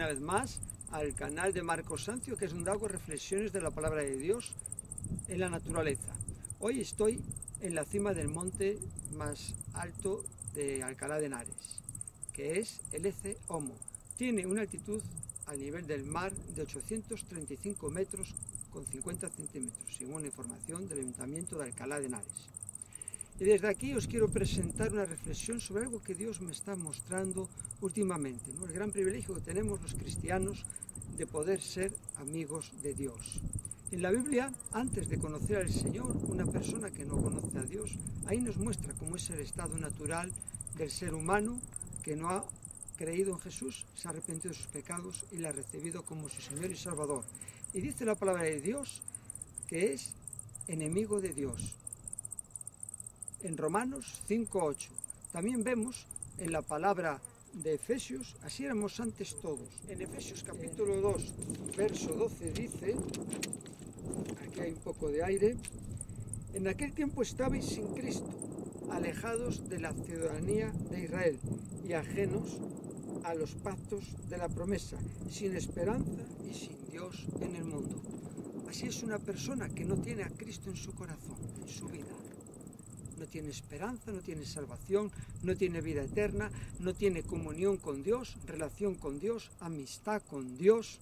una vez más al canal de Marcos Sancio, que es donde hago reflexiones de la palabra de Dios en la naturaleza. Hoy estoy en la cima del monte más alto de Alcalá de Henares, que es el Ece Homo. Tiene una altitud al nivel del mar de 835 metros con 50 centímetros, según la información del Ayuntamiento de Alcalá de Henares. Y desde aquí os quiero presentar una reflexión sobre algo que Dios me está mostrando últimamente, ¿no? El gran privilegio que tenemos los cristianos de poder ser amigos de Dios. En la Biblia, antes de conocer al Señor, una persona que no conoce a Dios, ahí nos muestra cómo es el estado natural del ser humano que no ha creído en Jesús, se ha arrepentido de sus pecados y le ha recibido como su Señor y Salvador. Y dice la palabra de Dios que es enemigo de Dios. En Romanos 5:8. También vemos en la palabra de Efesios, así éramos antes todos. En Efesios capítulo 2, verso 12 dice, aquí hay un poco de aire, en aquel tiempo estabais sin Cristo, alejados de la ciudadanía de Israel y ajenos a los pactos de la promesa, sin esperanza y sin Dios en el mundo. Así es una persona que no tiene a Cristo en su corazón, en su vida. No tiene esperanza, no tiene salvación, no tiene vida eterna, no tiene comunión con Dios, relación con Dios, amistad con Dios.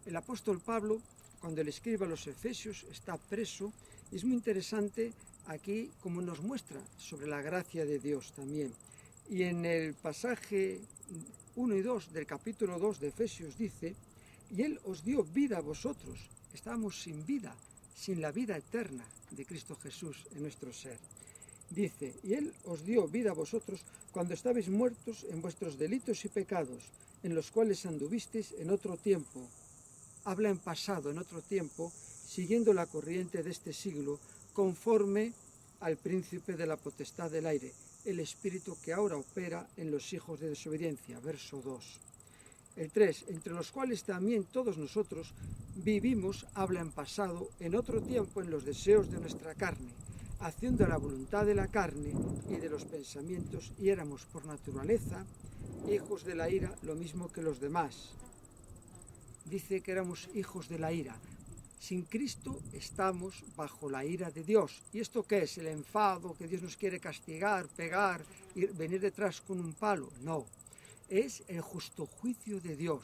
El apóstol Pablo, cuando le escribe a los Efesios, está preso. Y es muy interesante aquí como nos muestra sobre la gracia de Dios también. Y en el pasaje 1 y 2 del capítulo 2 de Efesios dice, y Él os dio vida a vosotros. Estábamos sin vida, sin la vida eterna de Cristo Jesús en nuestro ser. Dice, y Él os dio vida a vosotros cuando estabais muertos en vuestros delitos y pecados, en los cuales anduvisteis en otro tiempo. Habla en pasado, en otro tiempo, siguiendo la corriente de este siglo, conforme al príncipe de la potestad del aire, el espíritu que ahora opera en los hijos de desobediencia. Verso 2. El 3, entre los cuales también todos nosotros vivimos, habla en pasado, en otro tiempo en los deseos de nuestra carne, haciendo la voluntad de la carne y de los pensamientos, y éramos por naturaleza hijos de la ira, lo mismo que los demás. Dice que éramos hijos de la ira. Sin Cristo estamos bajo la ira de Dios. ¿Y esto qué es? ¿El enfado, que Dios nos quiere castigar, pegar y venir detrás con un palo? No. Es el justo juicio de Dios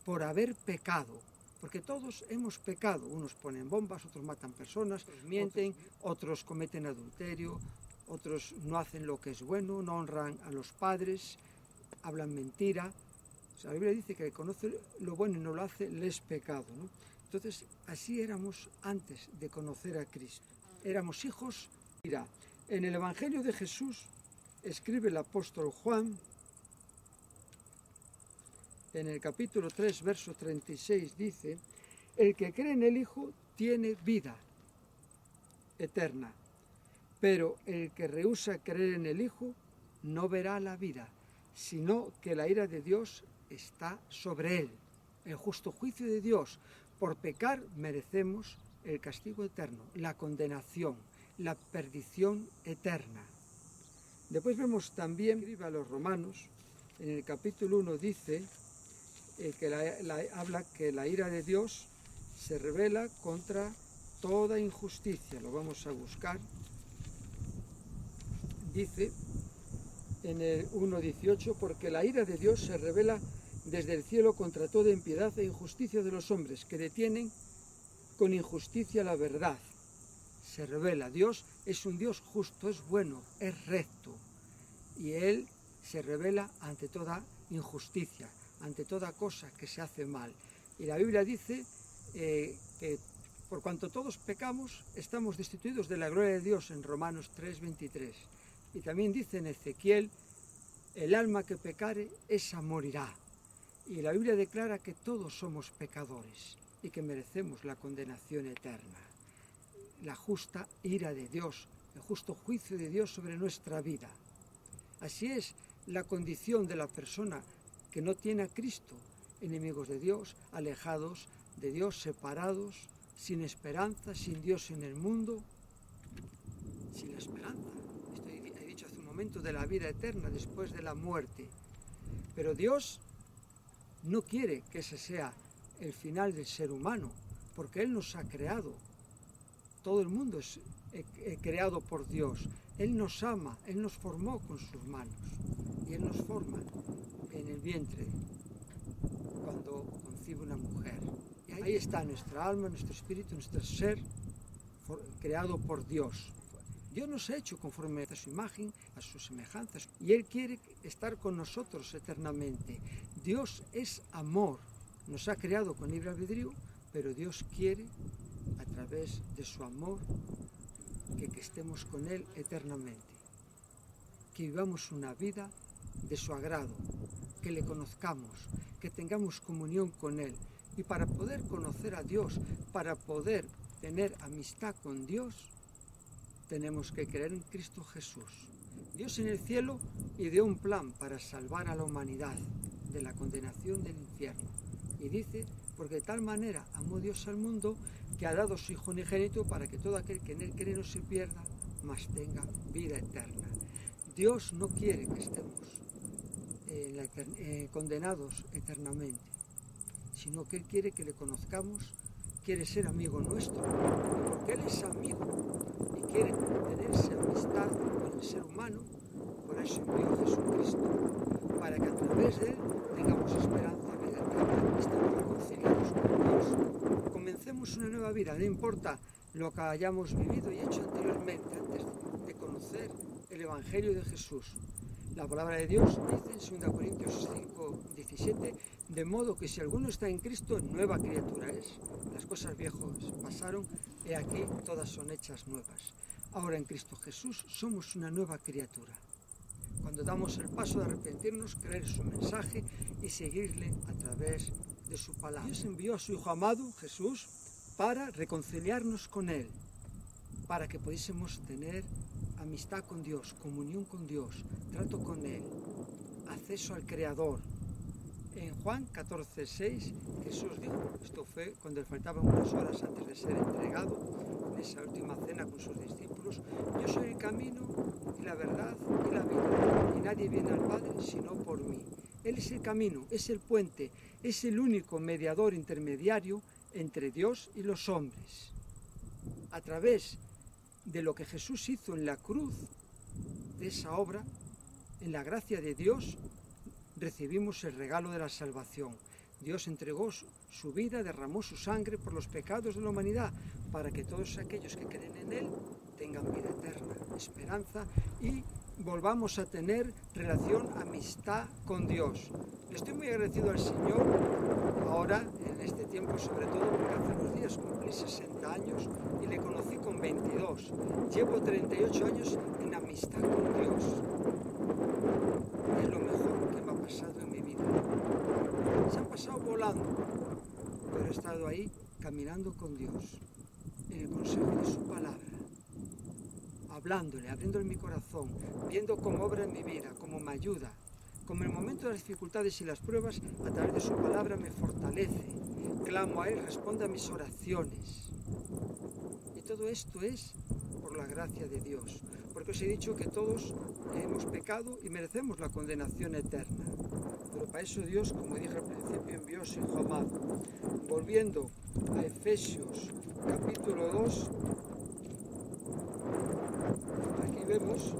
por haber pecado. Porque todos hemos pecado. Unos ponen bombas, otros matan personas, otros mienten, otros cometen adulterio, otros no hacen lo que es bueno, no honran a los padres, hablan mentira. O sea, la Biblia dice que el que conoce lo bueno y no lo hace, le es pecado, ¿no? Entonces, así éramos antes de conocer a Cristo. Éramos hijos. Mira, en el Evangelio de Jesús escribe el apóstol Juan, en el capítulo 3, verso 36, dice, el que cree en el Hijo tiene vida eterna, pero el que rehúsa creer en el Hijo no verá la vida, sino que la ira de Dios está sobre él. El justo juicio de Dios. Por pecar merecemos el castigo eterno, la condenación, la perdición eterna. Después vemos también, escribe a los Romanos, en el capítulo 1 dice, habla que la ira de Dios se revela contra toda injusticia. Lo vamos a buscar. Dice en el 1:18, porque la ira de Dios se revela desde el cielo contra toda impiedad e injusticia de los hombres, que detienen con injusticia la verdad. Se revela. Dios es un Dios justo, es bueno, es recto. Y Él se revela ante toda injusticia, ante toda cosa que se hace mal. Y la Biblia dice que por cuanto todos pecamos, estamos destituidos de la gloria de Dios en Romanos 3:23. Y también dice en Ezequiel, el alma que pecare, esa morirá. Y la Biblia declara que todos somos pecadores y que merecemos la condenación eterna. La justa ira de Dios, el justo juicio de Dios sobre nuestra vida. Así es la condición de la persona que no tiene a Cristo, enemigos de Dios, alejados de Dios, separados, sin esperanza, sin Dios en el mundo, sin la esperanza. Esto he dicho hace un momento de la vida eterna después de la muerte. Pero Dios no quiere que ese sea el final del ser humano, porque Él nos ha creado. Todo el mundo es creado por Dios. Él nos ama, Él nos formó con sus manos y Él nos forma en el vientre cuando concibe una mujer. Y ahí está nuestra alma, nuestro espíritu, nuestro ser creado por Dios. Dios nos ha hecho conforme a su imagen, a sus semejanzas, y Él quiere estar con nosotros eternamente. Dios es amor, nos ha creado con libre albedrío, pero Dios quiere, a través de su amor, que estemos con Él eternamente, que vivamos una vida de su agrado, que le conozcamos, que tengamos comunión con Él. Y para poder conocer a Dios, para poder tener amistad con Dios, tenemos que creer en Cristo Jesús. Dios en el cielo ideó un plan para salvar a la humanidad de la condenación del infierno. Y dice, porque de tal manera amó Dios al mundo, que ha dado su Hijo unigénito para que todo aquel que en Él cree no se pierda, mas tenga vida eterna. Dios no quiere que estemos condenados eternamente, sino que Él quiere que le conozcamos, quiere ser amigo nuestro, porque Él es amigo y quiere tenerse amistad con el ser humano. Por eso envió a Jesucristo, para que a través de Él tengamos esperanza y vida eterna, estemos reconciliados con Dios. Comencemos una nueva vida, no importa lo que hayamos vivido y hecho anteriormente, antes de conocer el Evangelio de Jesús. La palabra de Dios dice en 2 Corintios 5:17, de modo que si alguno está en Cristo, nueva criatura es. Las cosas viejas pasaron, he aquí todas son hechas nuevas. Ahora en Cristo Jesús somos una nueva criatura. Cuando damos el paso de arrepentirnos, creer su mensaje y seguirle a través de su palabra. Dios envió a su Hijo amado, Jesús, para reconciliarnos con Él, para que pudiésemos tener amistad con Dios, comunión con Dios, trato con Él, acceso al Creador. En Juan 14:6 Jesús dijo, esto fue cuando le faltaban unas horas antes de ser entregado, en esa última cena con sus discípulos, yo soy el camino y la verdad y la vida, y nadie viene al Padre sino por mí. Él es el camino, es el puente, es el único mediador intermediario entre Dios y los hombres. A través de lo que Jesús hizo en la cruz, de esa obra, en la gracia de Dios, recibimos el regalo de la salvación. Dios entregó su vida, derramó su sangre por los pecados de la humanidad, para que todos aquellos que creen en Él tengan vida eterna, esperanza y volvamos a tener relación, amistad con Dios. Estoy muy agradecido al Señor, ahora, en este tiempo sobre todo, porque hace unos días cumplí 60 años y le conocí con 22. Llevo 38 años en amistad con Dios. Es lo mejor que me ha pasado en mi vida. Se han pasado volando, pero he estado ahí caminando con Dios, en el consejo de su palabra, hablándole, abriéndole mi corazón, viendo cómo obra en mi vida, cómo me ayuda, como en el momento de las dificultades y las pruebas, a través de su palabra me fortalece, clamo a Él, responde a mis oraciones. Y todo esto es por la gracia de Dios, porque os he dicho que todos hemos pecado y merecemos la condenación eterna. Pero para eso Dios, como dije al principio, envió a su Hijo amado. Volviendo a Efesios capítulo 2, aquí vemos,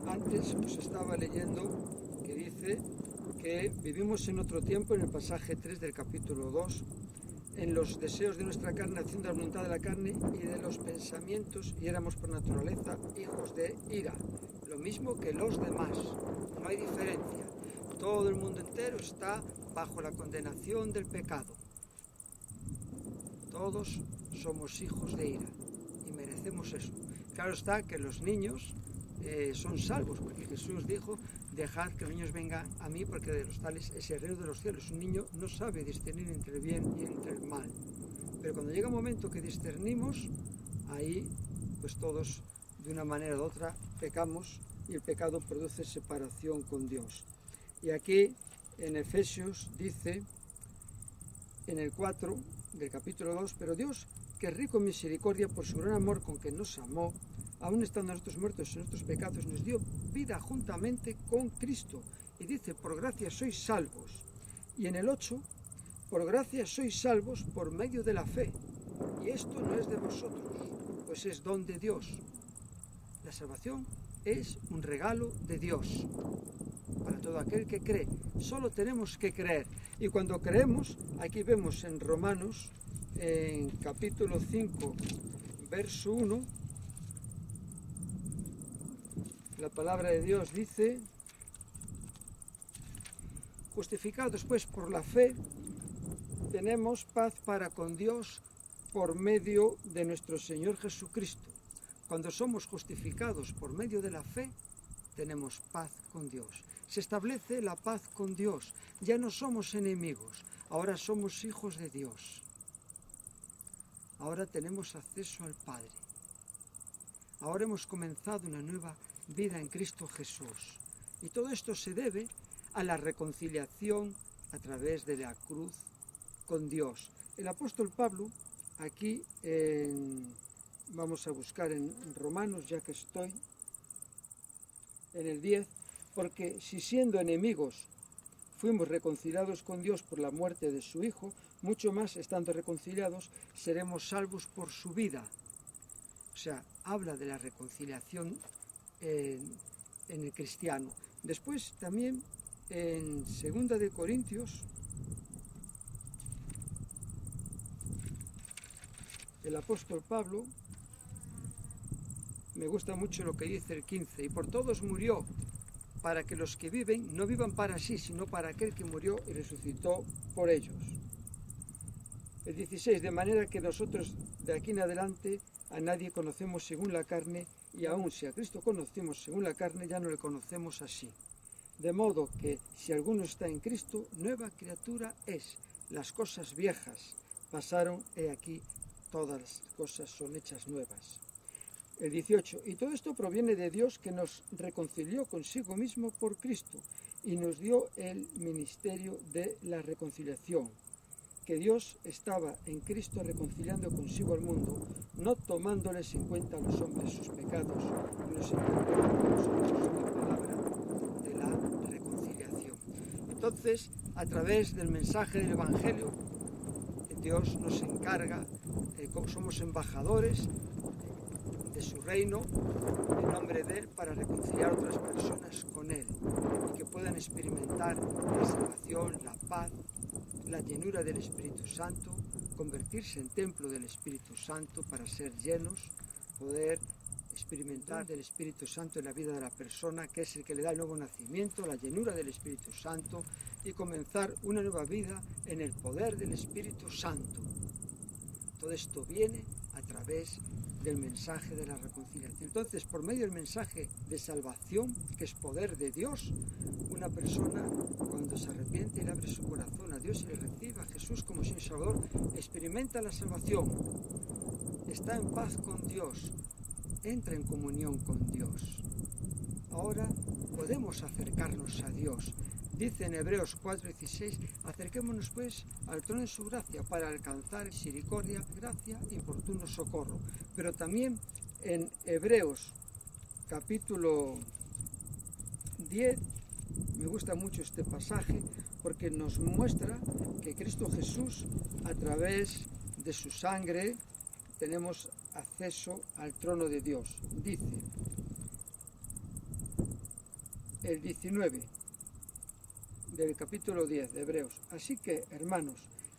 antes os estaba leyendo que dice que vivimos en otro tiempo, en el pasaje 3 del capítulo 2, en los deseos de nuestra carne, haciendo la voluntad de la carne y de los pensamientos, y éramos por naturaleza hijos de ira, lo mismo que los demás, no hay diferencia. Todo el mundo entero está bajo la condenación del pecado. Todos somos hijos de ira y merecemos eso. Claro está que los niños son salvos, porque Jesús dijo, dejad que los niños vengan a mí, porque de los tales es el reino de los cielos. Un niño no sabe discernir entre el bien y entre el mal. Pero cuando llega un momento que discernimos, ahí pues todos de una manera u otra pecamos y el pecado produce separación con Dios. Y aquí en Efesios dice, en el 4 del capítulo 2, pero Dios, que es rico en misericordia por su gran amor con que nos amó, aún estando nosotros muertos en nuestros pecados, nos dio vida juntamente con Cristo y dice, por gracia sois salvos. Y en el 8, por gracia sois salvos por medio de la fe. Y esto no es de vosotros, pues es don de Dios. La salvación es un regalo de Dios para todo aquel que cree. Solo tenemos que creer. Y cuando creemos, aquí vemos en Romanos, en capítulo 5, verso 1, la palabra de Dios dice, justificados pues por la fe, tenemos paz para con Dios por medio de nuestro Señor Jesucristo. Cuando somos justificados por medio de la fe, tenemos paz con Dios. Se establece la paz con Dios. Ya no somos enemigos, ahora somos hijos de Dios. Ahora tenemos acceso al Padre. Ahora hemos comenzado una nueva vida en Cristo Jesús. Y todo esto se debe a la reconciliación a través de la cruz con Dios. El apóstol Pablo, aquí vamos a buscar en Romanos, ya que estoy en el 10, porque si siendo enemigos fuimos reconciliados con Dios por la muerte de su Hijo, mucho más estando reconciliados seremos salvos por su vida. O sea, habla de la reconciliación en el cristiano. Después también en 2 de Corintios, el apóstol Pablo, me gusta mucho lo que dice el 15, y por todos murió, para que los que viven no vivan para sí, sino para aquel que murió y resucitó por ellos. El 16, de manera que nosotros de aquí en adelante a nadie conocemos según la carne, y aun si a Cristo conocemos según la carne, ya no le conocemos así. De modo que si alguno está en Cristo, nueva criatura es. Las cosas viejas pasaron, he aquí, todas las cosas son hechas nuevas. El 18, y todo esto proviene de Dios, que nos reconcilió consigo mismo por Cristo y nos dio el ministerio de la reconciliación, que Dios estaba en Cristo reconciliando consigo al mundo, no tomándoles en cuenta a los hombres sus pecados, y nos encargó a nosotros la palabra de la reconciliación. Entonces, a través del mensaje del Evangelio, Dios nos encarga, somos embajadores de su reino, en nombre de Él, para reconciliar a otras personas con Él, y que puedan experimentar la salvación, la paz, la llenura del Espíritu Santo, convertirse en templo del Espíritu Santo para ser llenos, poder experimentar del Espíritu Santo en la vida de la persona, que es el que le da el nuevo nacimiento, la llenura del Espíritu Santo, y comenzar una nueva vida en el poder del Espíritu Santo. Todo esto viene a través del mensaje de la reconciliación. Entonces, por medio del mensaje de salvación, que es poder de Dios, una persona, cuando se arrepiente y le abre su corazón a Dios y le recibe a Jesús como Señor y Salvador, experimenta la salvación, está en paz con Dios, entra en comunión con Dios. Ahora podemos acercarnos a Dios. Dice en Hebreos 4:16, acerquémonos pues al trono de su gracia para alcanzar misericordia, gracia y oportuno socorro. Pero también en Hebreos capítulo 10, me gusta mucho este pasaje porque nos muestra que Cristo Jesús, a través de su sangre, tenemos acceso al trono de Dios. Dice el 19 del capítulo 10 de Hebreos, así que, hermanos,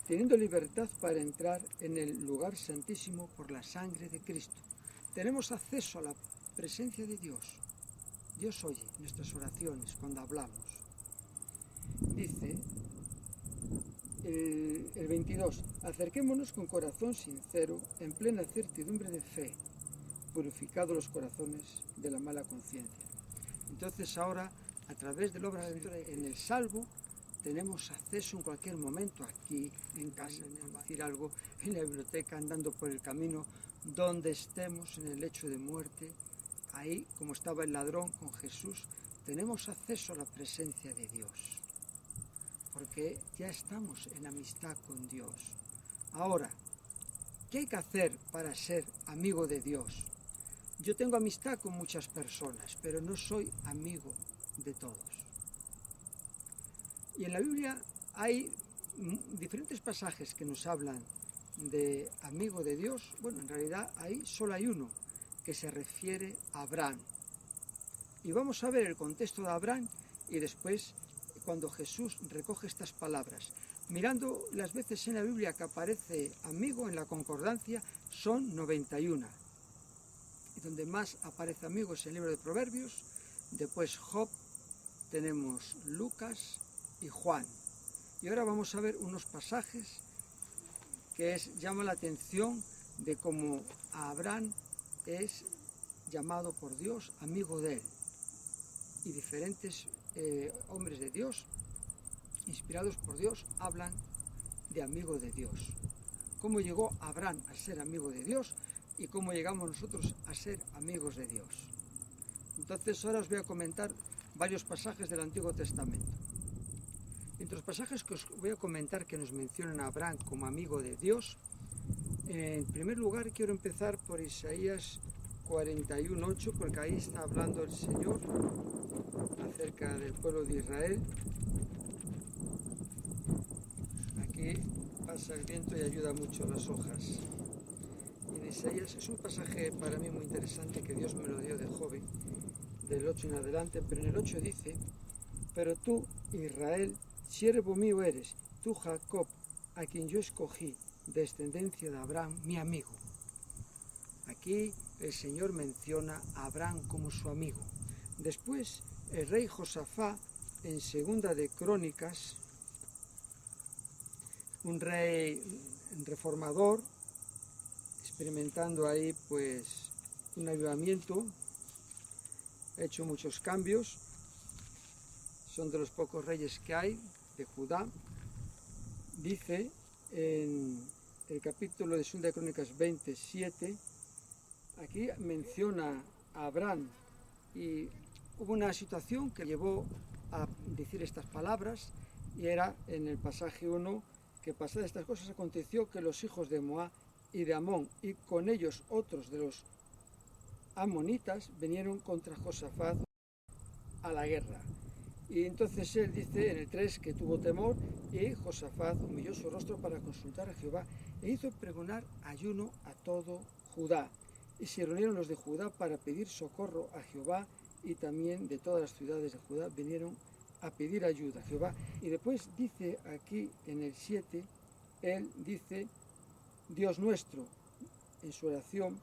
teniendo libertad para entrar en el lugar santísimo por la sangre de Cristo, tenemos acceso a la presencia de Dios. Dios oye nuestras oraciones cuando hablamos. Dice el 22, acerquémonos con corazón sincero, en plena certidumbre de fe, purificados los corazones de la mala conciencia. Entonces ahora, a través de la obra de Dios en el salvo, tenemos acceso en cualquier momento, aquí, en casa, en decir algo, en la biblioteca, andando por el camino, donde estemos, en el lecho de muerte, ahí, como estaba el ladrón con Jesús, tenemos acceso a la presencia de Dios, porque ya estamos en amistad con Dios. Ahora, ¿qué hay que hacer para ser amigo de Dios? Yo tengo amistad con muchas personas, pero no soy amigo de todos. Y en la Biblia hay diferentes pasajes que nos hablan de amigo de Dios. Bueno, en realidad ahí solo hay uno que se refiere a Abraham. Y vamos a ver el contexto de Abraham y después cuando Jesús recoge estas palabras. Mirando las veces en la Biblia que aparece amigo en la concordancia, son 91. Y donde más aparece amigo es el libro de Proverbios, después Job, tenemos Lucas y Juan. Y ahora vamos a ver unos pasajes que llaman la atención de cómo Abraham es llamado por Dios amigo de él. Y diferentes hombres de Dios, inspirados por Dios, hablan de amigo de Dios. Cómo llegó Abraham a ser amigo de Dios y cómo llegamos nosotros a ser amigos de Dios. Entonces ahora os voy a comentar varios pasajes del Antiguo Testamento. Entre los pasajes que os voy a comentar que nos mencionan a Abraham como amigo de Dios, en primer lugar quiero empezar por Isaías 41:8, porque ahí está hablando el Señor acerca del pueblo de Israel. Aquí pasa el viento y ayuda mucho las hojas. Y en Isaías es un pasaje para mí muy interesante que Dios me lo dio de joven, del 8 en adelante, pero en el 8 dice: pero tú, Israel, siervo mío eres, tú Jacob, a quien yo escogí, descendencia de Abraham, mi amigo. Aquí el Señor menciona a Abraham como su amigo. Después, el rey Josafá, en Segunda de Crónicas, un rey reformador, experimentando ahí pues un avivamiento, ha hecho muchos cambios, son de los pocos reyes que hay de Judá. Dice en el capítulo de Segunda de Crónicas 27, aquí menciona a Abraham y hubo una situación que llevó a decir estas palabras, y era en el pasaje 1 que pasadas estas cosas aconteció que los hijos de Moab y de Amón y con ellos otros de los amonitas vinieron contra Josafat a la guerra. Y entonces él dice en el 3 que tuvo temor y Josafat humilló su rostro para consultar a Jehová e hizo pregonar ayuno a todo Judá. Y se reunieron los de Judá para pedir socorro a Jehová, y también de todas las ciudades de Judá vinieron a pedir ayuda a Jehová. Y después dice aquí en el 7, él dice: Dios nuestro, en su oración,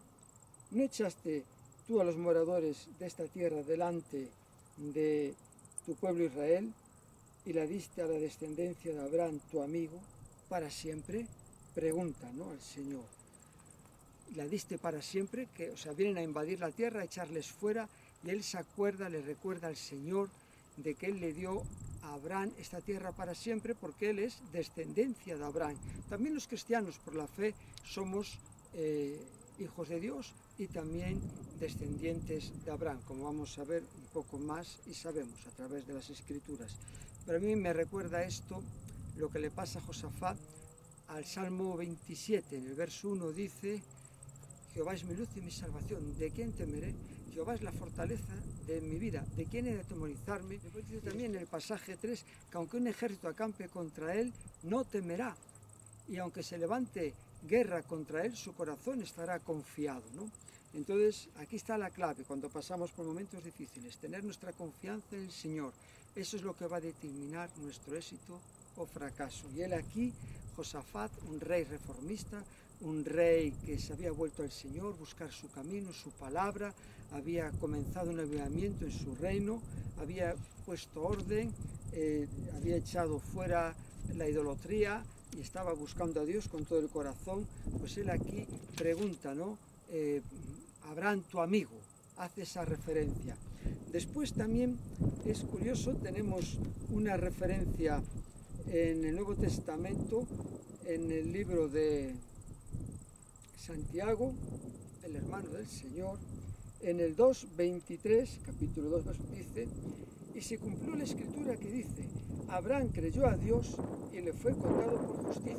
¿no echaste tú a los moradores de esta tierra delante de tu pueblo Israel y la diste a la descendencia de Abraham, tu amigo, para siempre? Pregunta, ¿no?, al Señor. La diste para siempre, que, o sea, vienen a invadir la tierra, a echarles fuera, y él se acuerda, le recuerda al Señor de que él le dio a Abraham esta tierra para siempre, porque él es descendencia de Abraham. También los cristianos, por la fe, somos hijos de Dios y también descendientes de Abraham, como vamos a ver un poco más y sabemos a través de las Escrituras. Pero a mí me recuerda esto, lo que le pasa a Josafat, al Salmo 27, en el verso 1 dice: Jehová es mi luz y mi salvación, ¿de quién temeré? Jehová es la fortaleza de mi vida, ¿de quién he de atemorizarme? Después dice también en el pasaje 3 que aunque un ejército acampe contra él, no temerá. Y aunque se levante guerra contra él, su corazón estará confiado, ¿no? Entonces, aquí está la clave cuando pasamos por momentos difíciles: tener nuestra confianza en el Señor. Eso es lo que va a determinar nuestro éxito o fracaso. Y él aquí, Josafat, un rey reformista, un rey que se había vuelto al Señor, buscar su camino, su palabra, había comenzado un avivamiento en su reino, había puesto orden, había echado fuera la idolatría y estaba buscando a Dios con todo el corazón. Pues él aquí pregunta, ¿no? Abraham, tu amigo, hace esa referencia. Después también es curioso, tenemos una referencia en el Nuevo Testamento, en el libro de Santiago, el hermano del Señor, en el 2:23, capítulo 2, dice: y se cumplió la escritura que dice: Abraham creyó a Dios y le fue contado por justicia,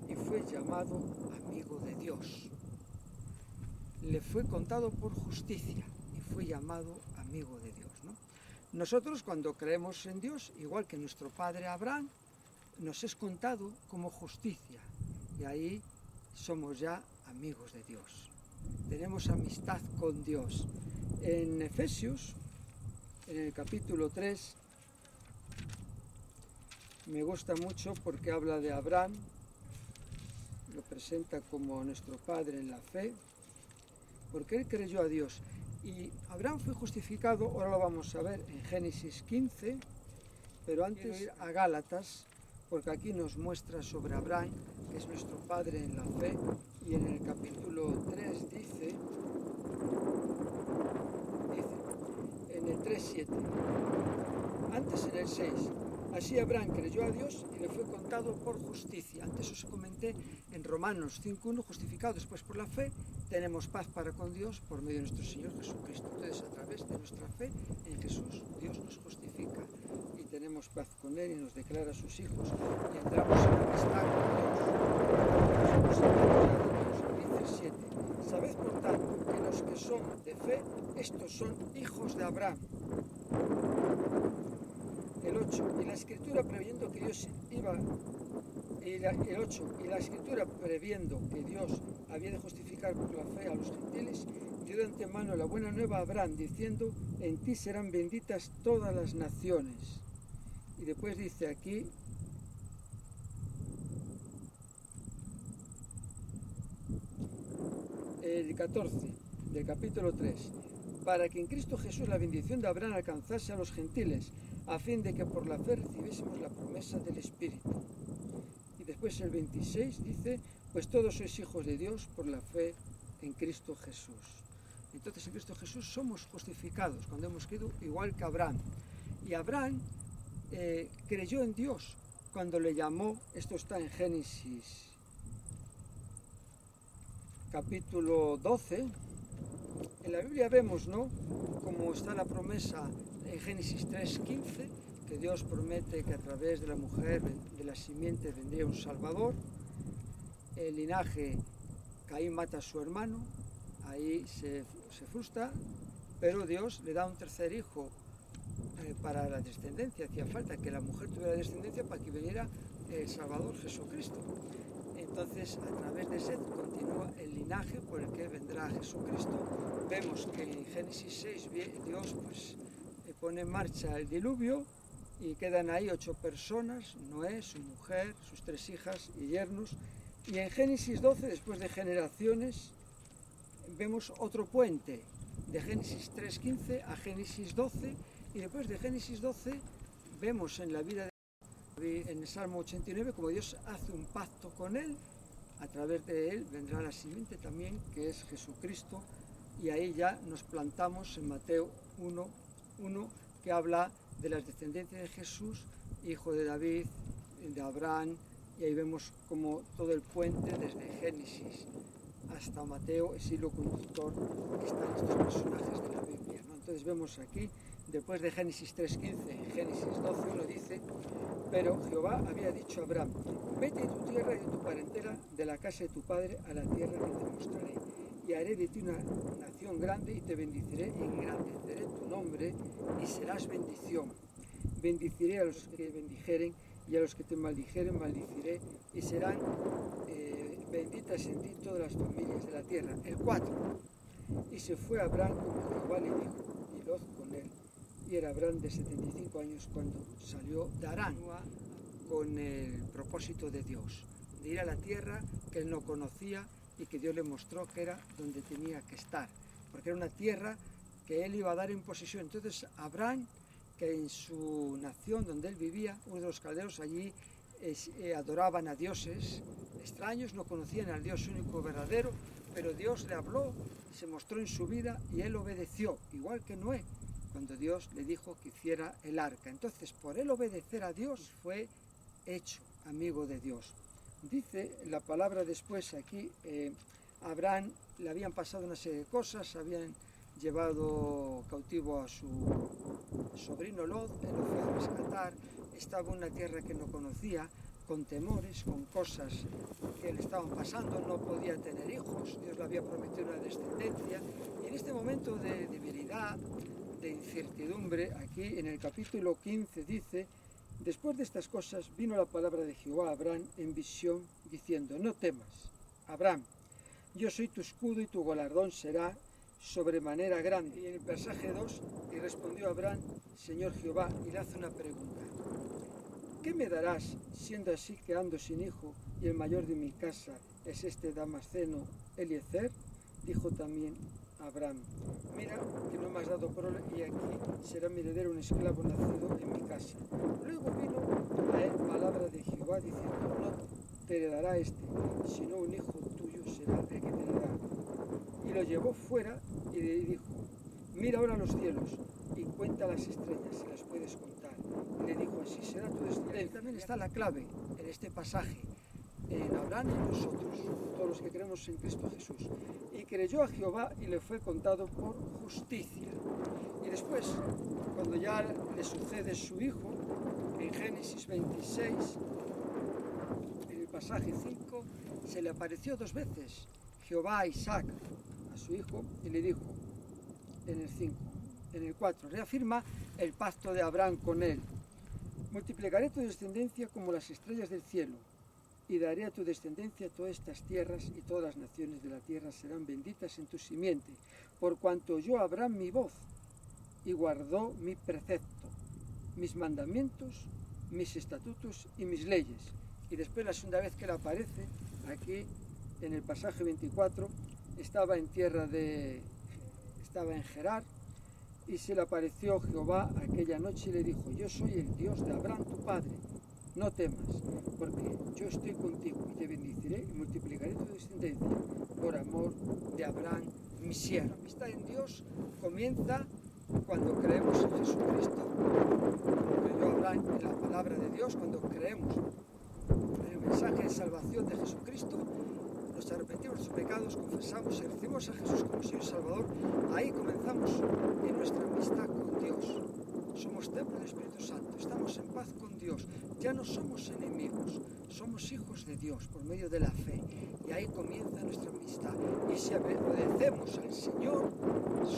y fue llamado amigo de Dios. Le fue contado por justicia y fue llamado amigo de Dios, ¿no? Nosotros cuando creemos en Dios, igual que nuestro padre Abraham, nos es contado como justicia y ahí somos ya amigos de Dios. Tenemos amistad con Dios. En Efesios, en el capítulo 3, me gusta mucho porque habla de Abraham, lo presenta como nuestro padre en la fe, porque él creyó a Dios. Y Abraham fue justificado, ahora lo vamos a ver en Génesis 15, pero antes ir a Gálatas, porque aquí nos muestra sobre Abraham, que es nuestro padre en la fe, y en el capítulo 3 dice en el 3:7, antes en el 6, así Abraham creyó a Dios y le fue contado por justicia. Antes os comenté en Romanos 5:1, justificados después por la fe, tenemos paz para con Dios por medio de nuestro Señor Jesucristo. Entonces, a través de nuestra fe en Jesús, Dios nos justifica y tenemos paz con Él y nos declara sus hijos y entramos en amistad con Dios. Somos amigos de Dios. Dice 7. Sabed, por tanto, que los que son de fe, estos son hijos de Abraham. El 8. Y la Escritura previendo que Dios iba... El 8. Y la Escritura previendo que Dios había de justificar por la fe a los gentiles, dio de antemano la buena nueva a Abraham, diciendo, en ti serán benditas todas las naciones. Y después dice aquí, el 14 del capítulo 3, para que en Cristo Jesús la bendición de Abraham alcanzase a los gentiles, a fin de que por la fe recibiésemos la promesa del Espíritu. Y después el 26 dice, pues todos sois hijos de Dios por la fe en Cristo Jesús. Entonces en Cristo Jesús somos justificados cuando hemos creído igual que Abraham. Y Abraham creyó en Dios cuando le llamó, esto está en Génesis capítulo 12, en la Biblia vemos, ¿no?, como está la promesa en Génesis 3:15, que Dios promete que a través de la mujer, de la simiente, vendría un Salvador. El linaje, Caín mata a su hermano, ahí se frustra, pero Dios le da un tercer hijo para la descendencia. Hacía falta que la mujer tuviera descendencia para que viniera el Salvador Jesucristo. Entonces, a través de Seth continúa el linaje por el que vendrá Jesucristo. Vemos que en Génesis 6 Dios pone en marcha el diluvio y quedan ahí 8 personas, Noé, su mujer, sus 3 hijas y yernos. Y en Génesis 12, después de generaciones, vemos otro puente, de Génesis 3:15 a Génesis 12, y después de Génesis 12 vemos en la vida en el Salmo 89 como Dios hace un pacto con él, a través de él vendrá la simiente también, que es Jesucristo, y ahí ya nos plantamos en Mateo 1:1, que habla de las descendencias de Jesús, hijo de David, de Abraham, y ahí vemos como todo el puente desde Génesis hasta Mateo es hilo conductor que están estos personajes de la Biblia, ¿no? Entonces vemos aquí, después de Génesis 3:15, en Génesis 12:1 dice, pero Jehová había dicho a Abraham, vete de tu tierra y de tu parentela, de la casa de tu padre, a la tierra que te mostraré, y haré de ti una nación grande y te bendeciré y engrandeceré tu nombre y serás bendición. Bendiciré a los que bendijeren y a los que te maldijeren maldiciré y serán benditas en ti todas las familias de la tierra. El 4. Y se fue Abraham como Jehová le dijo, y Lot con él. Y era Abraham de 75 años cuando salió de Harán, con el propósito de Dios, de ir a la tierra que él no conocía y que Dios le mostró que era donde tenía que estar, porque era una tierra que él iba a dar en posesión. Entonces Abraham, que en su nación donde él vivía, uno de los caldeos allí adoraban a dioses extraños, no conocían al Dios único verdadero, pero Dios le habló, se mostró en su vida y él obedeció, igual que Noé, cuando Dios le dijo que hiciera el arca. Entonces, por él obedecer a Dios, fue hecho amigo de Dios. Dice la palabra después aquí, Abraham le habían pasado una serie de cosas, habían llevado cautivo a su sobrino Lot, él lo fue a rescatar, estaba en una tierra que no conocía, con temores, con cosas que le estaban pasando, no podía tener hijos, Dios le había prometido una descendencia, y en este momento de debilidad, de incertidumbre, aquí en el capítulo 15 dice: después de estas cosas vino la palabra de Jehová a Abraham en visión, diciendo: no temas, Abraham, yo soy tu escudo y tu galardón será sobremanera grande. Y en el pasaje 2, y respondió Abraham: Señor Jehová, y le hace una pregunta: ¿qué me darás, siendo así que ando sin hijo, y el mayor de mi casa es este Damasceno Eliezer? Dijo también Abraham: mira que no me has dado prole, y aquí será mi heredero un esclavo nacido en mi casa. Luego vino a él palabra de Jehová diciendo: no te heredará este, sino un hijo tuyo será el que te heredará. Y lo llevó fuera y le dijo: mira ahora los cielos y cuenta las estrellas, si las puedes contar. Y le dijo: así será tu descendencia. También está la clave en este pasaje, en Abraham y en nosotros, todos los que creemos en Cristo Jesús. Y creyó a Jehová y le fue contado por justicia. Y después, cuando ya le sucede su hijo, en Génesis 26, en el pasaje 5, se le apareció 2 veces Jehová a Isaac, a su hijo, y le dijo, en el 5, en el 4, reafirma el pacto de Abraham con él: multiplicaré tu descendencia como las estrellas del cielo, y daré a tu descendencia todas estas tierras, y todas las naciones de la tierra serán benditas en tu simiente, por cuanto oyó Abraham mi voz, y guardó mi precepto, mis mandamientos, mis estatutos y mis leyes. Y después, la segunda vez que le aparece, aquí en el pasaje 24, estaba en Gerar, y se le apareció Jehová aquella noche y le dijo: yo soy el Dios de Abraham tu padre, no temas, porque yo estoy contigo y te bendeciré y multiplicaré tu descendencia por amor de Abraham mi siervo. La amistad en Dios comienza cuando creemos en Jesucristo. Creyó Abraham en la palabra de Dios. Cuando creemos en el mensaje de salvación de Jesucristo, nos arrepentimos de sus pecados, confesamos y recibimos a Jesús como Señor y Salvador. Ahí comenzamos en nuestra amistad con Dios. Somos templo del Espíritu Santo, estamos en paz con Dios, ya no somos enemigos, somos hijos de Dios por medio de la fe. Y ahí comienza nuestra amistad. Y si obedecemos al Señor,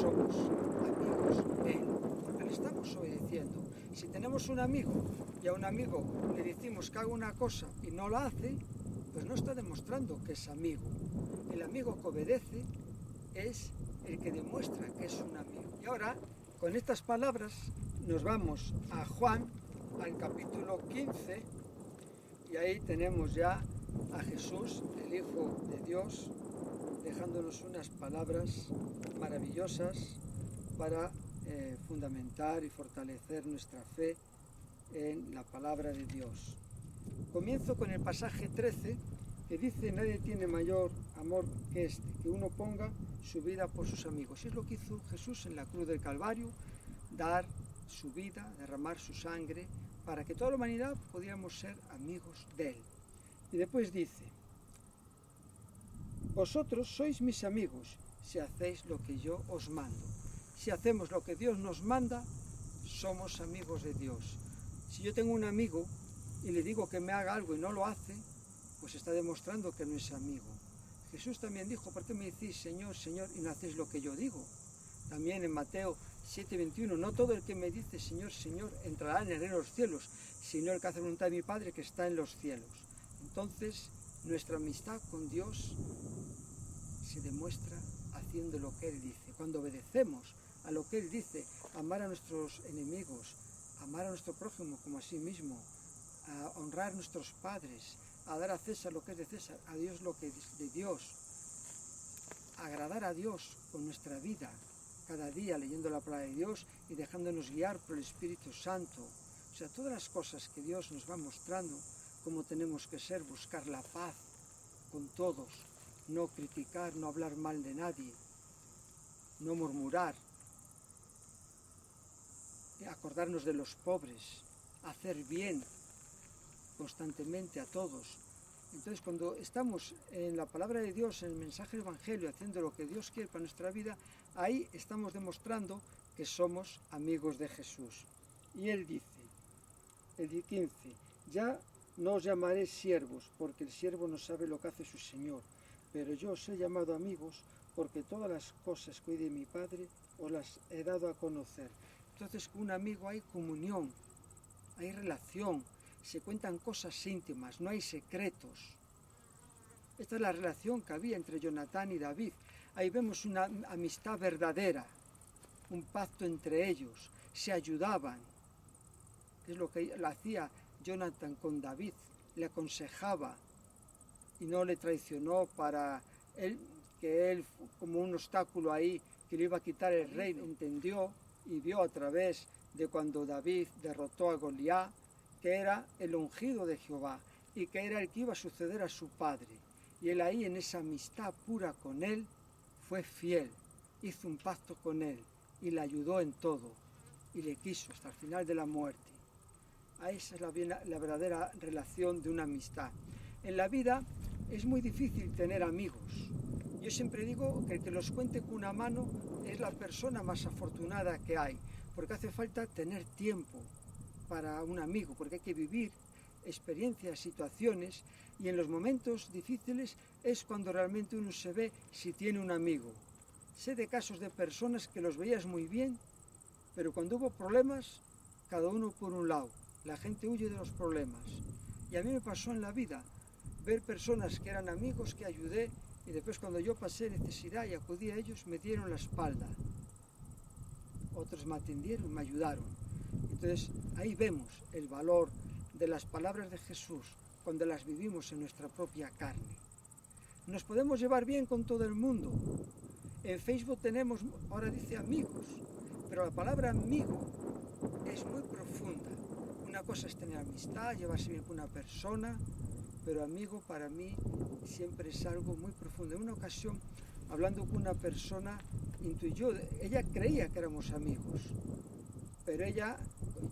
somos amigos de Él, porque le estamos obedeciendo. Si tenemos un amigo y a un amigo le decimos que haga una cosa y no la hace, pues no está demostrando que es amigo. El amigo que obedece es el que demuestra que es un amigo. Y ahora, con estas palabras, nos vamos a Juan, al capítulo 15, y ahí tenemos ya a Jesús, el Hijo de Dios, dejándonos unas palabras maravillosas para fundamentar y fortalecer nuestra fe en la palabra de Dios. Comienzo con el pasaje 13, que dice: nadie tiene mayor amor que este, que uno ponga su vida por sus amigos. Y es lo que hizo Jesús en la cruz del Calvario, dar su vida, derramar su sangre, para que toda la humanidad pudiéramos ser amigos de Él. Y después dice: vosotros sois mis amigos si hacéis lo que yo os mando. Si hacemos lo que Dios nos manda, somos amigos de Dios. Si yo tengo un amigo y le digo que me haga algo y no lo hace, pues está demostrando que no es amigo. Jesús también dijo: ¿por qué me decís Señor, Señor, y no hacéis lo que yo digo? También en Mateo 7:21, no todo el que me dice Señor, Señor entrará en el reino de los cielos, sino el que hace voluntad de mi Padre que está en los cielos. Entonces, nuestra amistad con Dios se demuestra haciendo lo que Él dice. Cuando obedecemos a lo que Él dice, amar a nuestros enemigos, amar a nuestro prójimo como a sí mismo, a honrar a nuestros padres, a dar a César lo que es de César, a Dios lo que es de Dios, a agradar a Dios con nuestra vida, cada día leyendo la palabra de Dios y dejándonos guiar por el Espíritu Santo. O sea, todas las cosas que Dios nos va mostrando, cómo tenemos que ser, buscar la paz con todos, no criticar, no hablar mal de nadie, no murmurar, acordarnos de los pobres, hacer bien constantemente a todos. Entonces, cuando estamos en la palabra de Dios, en el mensaje del Evangelio, haciendo lo que Dios quiere para nuestra vida, ahí estamos demostrando que somos amigos de Jesús. Y Él dice, el 15, ya no os llamaré siervos, porque el siervo no sabe lo que hace su Señor. pero yo os he llamado amigos porque todas las cosas que oí de mi Padre os las he dado a conocer. Entonces con un amigo hay comunión, hay relación, se cuentan cosas íntimas, no hay secretos. Esta es la relación que había entre Jonatán y David. Ahí vemos una amistad verdadera, un pacto entre ellos, se ayudaban. Es lo que hacía Jonatán con David, le aconsejaba y no le traicionó para él, que él como un obstáculo ahí que le iba a quitar el reino. Entendió y vio a través de cuando David derrotó a Goliat que era el ungido de Jehová y que era el que iba a suceder a su padre. Y él ahí en esa amistad pura con él fue fiel, hizo un pacto con él y le ayudó en todo y le quiso hasta el final de la muerte. Esa es la verdadera relación de una amistad. En la vida es muy difícil tener amigos. Yo siempre digo que el que los cuente con una mano es la persona más afortunada que hay, porque hace falta tener tiempo para un amigo, porque hay que vivir experiencias, situaciones, y en los momentos difíciles es cuando realmente uno se ve si tiene un amigo. Sé de casos de personas que los veías muy bien, pero cuando hubo problemas, cada uno por un lado. La gente huye de los problemas. Y a mí me pasó en la vida, ver personas que eran amigos, que ayudé, y después cuando yo pasé necesidad y acudí a ellos, me dieron la espalda. Otros me atendieron, me ayudaron. Entonces ahí vemos el valor de las palabras de Jesús cuando las vivimos en nuestra propia carne. Nos podemos llevar bien con todo el mundo. En Facebook tenemos, ahora dice amigos, pero la palabra amigo es muy profunda. Una cosa es tener amistad, llevarse bien con una persona, pero amigo para mí siempre es algo muy profundo. En una ocasión, hablando con una persona, intuyó, ella creía que éramos amigos, pero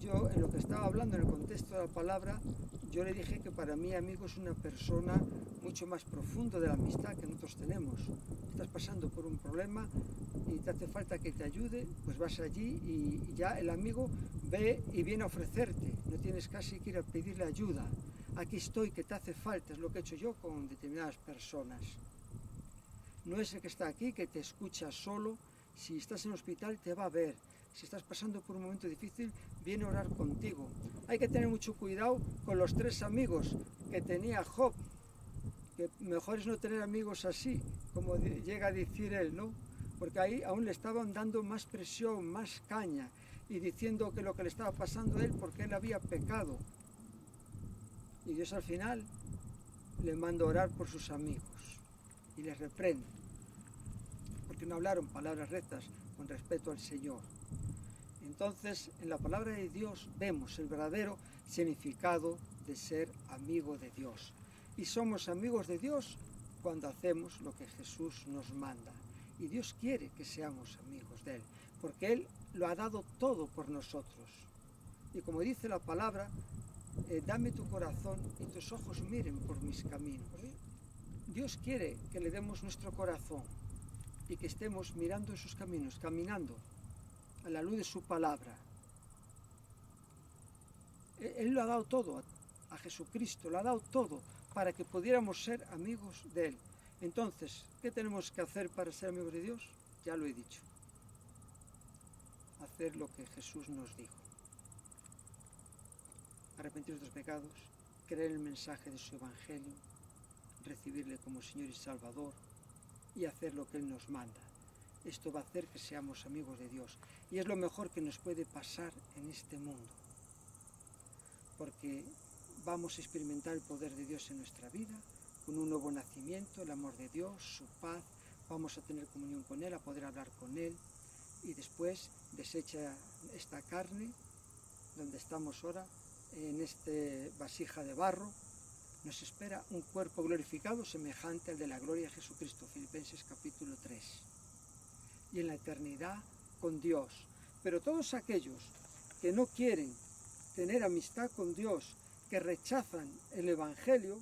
yo en lo que estaba hablando, en el contexto de la palabra, yo le dije que para mí amigo es una persona mucho más profunda de la amistad que nosotros tenemos. Estás pasando por un problema y te hace falta que te ayude, pues vas allí y ya el amigo ve y viene a ofrecerte. No tienes casi que ir a pedirle ayuda. Aquí estoy, que te hace falta, es lo que he hecho yo con determinadas personas. No es el que está aquí, que te escucha solo. Si estás en el hospital te va a ver. Si estás pasando por un momento difícil, viene a orar contigo. Hay que tener mucho cuidado con los 3 amigos que tenía Job, que mejor es no tener amigos así, como llega a decir él, ¿no? Porque ahí aún le estaban dando más presión, más caña, y diciendo que lo que le estaba pasando a él porque él había pecado. Y Dios al final le manda a orar por sus amigos y les reprende, porque no hablaron palabras rectas con respeto al Señor. Entonces, en la palabra de Dios vemos el verdadero significado de ser amigo de Dios. Y somos amigos de Dios cuando hacemos lo que Jesús nos manda. Y Dios quiere que seamos amigos de Él, porque Él lo ha dado todo por nosotros. Y como dice la palabra, dame tu corazón y tus ojos miren por mis caminos. Dios quiere que le demos nuestro corazón y que estemos mirando en sus caminos, caminando a la luz de su palabra. Él lo ha dado todo a Jesucristo, lo ha dado todo para que pudiéramos ser amigos de Él. Entonces, ¿qué tenemos que hacer para ser amigos de Dios? Ya lo he dicho. Hacer lo que Jesús nos dijo. Arrepentir de nuestros pecados, creer el mensaje de su Evangelio, recibirle como Señor y Salvador y hacer lo que Él nos manda. Esto va a hacer que seamos amigos de Dios. Y es lo mejor que nos puede pasar en este mundo. Porque vamos a experimentar el poder de Dios en nuestra vida, con un nuevo nacimiento, el amor de Dios, su paz. Vamos a tener comunión con Él, a poder hablar con Él. Y después desecha esta carne, donde estamos ahora, en esta vasija de barro, nos espera un cuerpo glorificado semejante al de la gloria de Jesucristo. Filipenses capítulo 3. Y en la eternidad con Dios. Pero todos aquellos que no quieren tener amistad con Dios, que rechazan el Evangelio,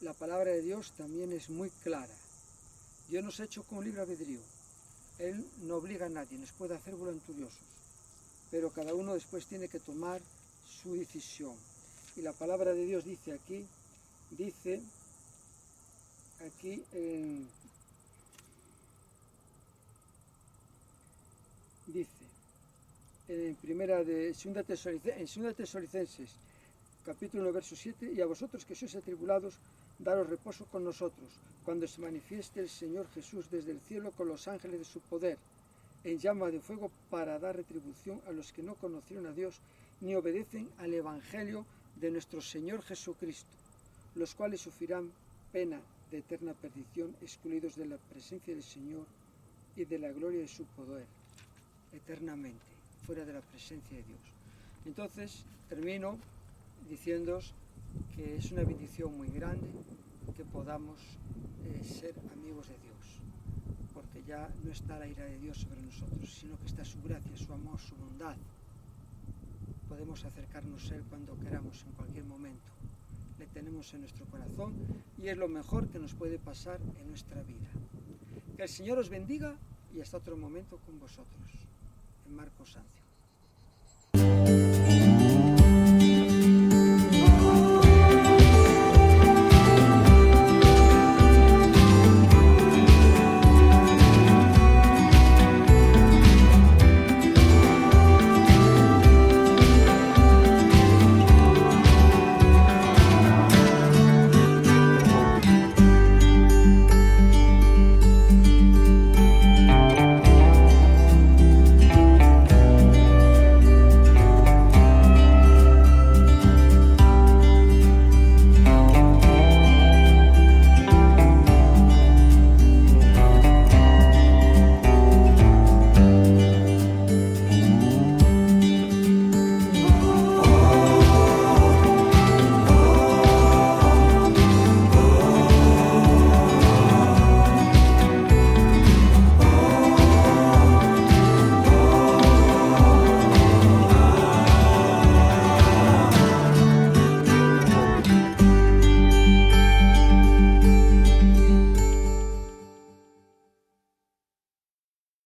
la palabra de Dios también es muy clara. Dios nos ha hecho con libre albedrío. Él no obliga a nadie, nos puede hacer voluntariosos, pero cada uno después tiene que tomar su decisión. Y la palabra de Dios dice aquí, dice aquí dice, en segunda Tesalonicenses, capítulo 1, verso 7, y a vosotros que sois atribulados, daros reposo con nosotros, cuando se manifieste el Señor Jesús desde el cielo con los ángeles de su poder, en llama de fuego para dar retribución a los que no conocieron a Dios ni obedecen al Evangelio de nuestro Señor Jesucristo, los cuales sufrirán pena de eterna perdición, excluidos de la presencia del Señor y de la gloria de su poder, eternamente, fuera de la presencia de Dios. Entonces, termino diciéndoos que es una bendición muy grande que podamos ser amigos de Dios, porque ya no está la ira de Dios sobre nosotros, sino que está su gracia, su amor, su bondad. Podemos acercarnos a Él cuando queramos, en cualquier momento. Le tenemos en nuestro corazón y es lo mejor que nos puede pasar en nuestra vida. Que el Señor os bendiga y hasta otro momento con vosotros. En Marcos Sancio.